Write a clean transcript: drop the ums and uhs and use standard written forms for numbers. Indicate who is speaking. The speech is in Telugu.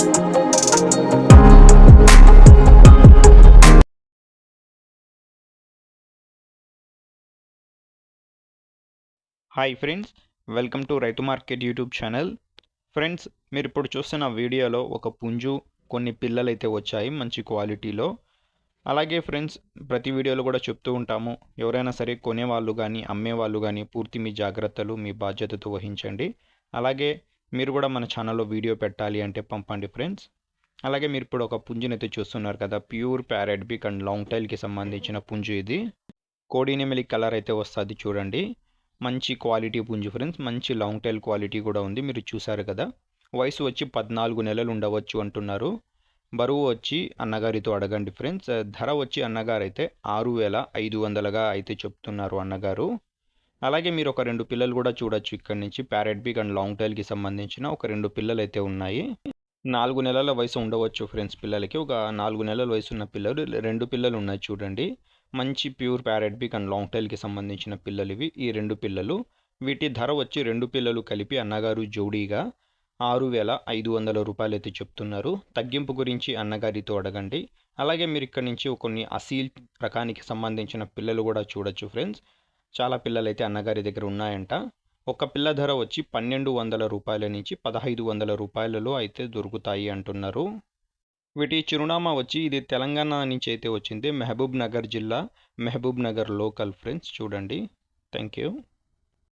Speaker 1: హాయ్ ఫ్రెండ్స్, వెల్కమ్ టు రైతు మార్కెట్ యూట్యూబ్ ఛానల్. ఫ్రెండ్స్, మీరు ఇప్పుడు చూస్తున్న వీడియోలో ఒక పుంజు కొన్ని పిల్లలైతే వచ్చాయి మంచి క్వాలిటీలో. అలాగే ఫ్రెండ్స్, ప్రతి వీడియోలో కూడా చెప్తూ ఉంటాము, ఎవరైనా సరే కొనేవాళ్ళు కానీ అమ్మేవాళ్ళు కానీ పూర్తి మీ జాగ్రత్తలు మీ బాధ్యతతో వహించండి. అలాగే మీరు కూడా మన ఛానల్లో వీడియో పెట్టాలి అంటే పంపండి ఫ్రెండ్స్. అలాగే మీరు ఇప్పుడు ఒక పుంజునైతే చూస్తున్నారు కదా, ప్యూర్ ప్యారెట్ బిక్ అండ్ లాంగ్ టైల్కి సంబంధించిన పుంజు ఇది. కోడినెమిలి కలర్ అయితే వస్తుంది చూడండి. మంచి క్వాలిటీ పుంజు ఫ్రెండ్స్, మంచి లాంగ్ టైల్ క్వాలిటీ కూడా ఉంది. మీరు చూసారు కదా, వయసు వచ్చి 14 నెలలు ఉండవచ్చు అంటున్నారు. బరువు వచ్చి అన్నగారితో అడగండి ఫ్రెండ్స్. ధర వచ్చి అన్నగారు అయితే 6,500గా అయితే చెప్తున్నారు అన్నగారు. అలాగే మీరు ఒక 2 పిల్లలు కూడా చూడొచ్చు ఇక్కడ నుంచి. ప్యారెట్ బిగ్ అండ్ లాంగ్ టైల్కి సంబంధించిన ఒక 2 పిల్లలు అయితే ఉన్నాయి. 4 నెలల వయసు ఉండవచ్చు ఫ్రెండ్స్ పిల్లలకి. ఒక 4 నెలల వయసు ఉన్న పిల్లలు 2 పిల్లలు ఉన్నాయి చూడండి. మంచి ప్యూర్ ప్యారెట్ బిక్ అండ్ లాంగ్ టైల్కి సంబంధించిన పిల్లలు ఇవి, ఈ 2 పిల్లలు. వీటి ధర వచ్చి 2 పిల్లలు కలిపి అన్నగారు జోడీగా 6,500 రూపాయలు అయితే చెప్తున్నారు. తగ్గింపు గురించి అన్నగారితో అడగండి. అలాగే మీరు ఇక్కడ నుంచి కొన్ని అసీల్ రకానికి సంబంధించిన పిల్లలు కూడా చూడొచ్చు ఫ్రెండ్స్. చాలా పిల్లలు అయితే అన్నగారి దగ్గర ఉన్నాయంట. ఒక పిల్ల ధర వచ్చి 1,200 రూపాయల నుంచి 1,500 రూపాయలలో అయితే దొరుకుతాయి అంటున్నారు. వీటి చిరునామా వచ్చి ఇది తెలంగాణ నుంచి అయితే వచ్చింది. మహబూబ్ నగర్ జిల్లా, మహబూబ్ నగర్ లోకల్ ఫ్రెండ్స్. చూడండి. Thank you.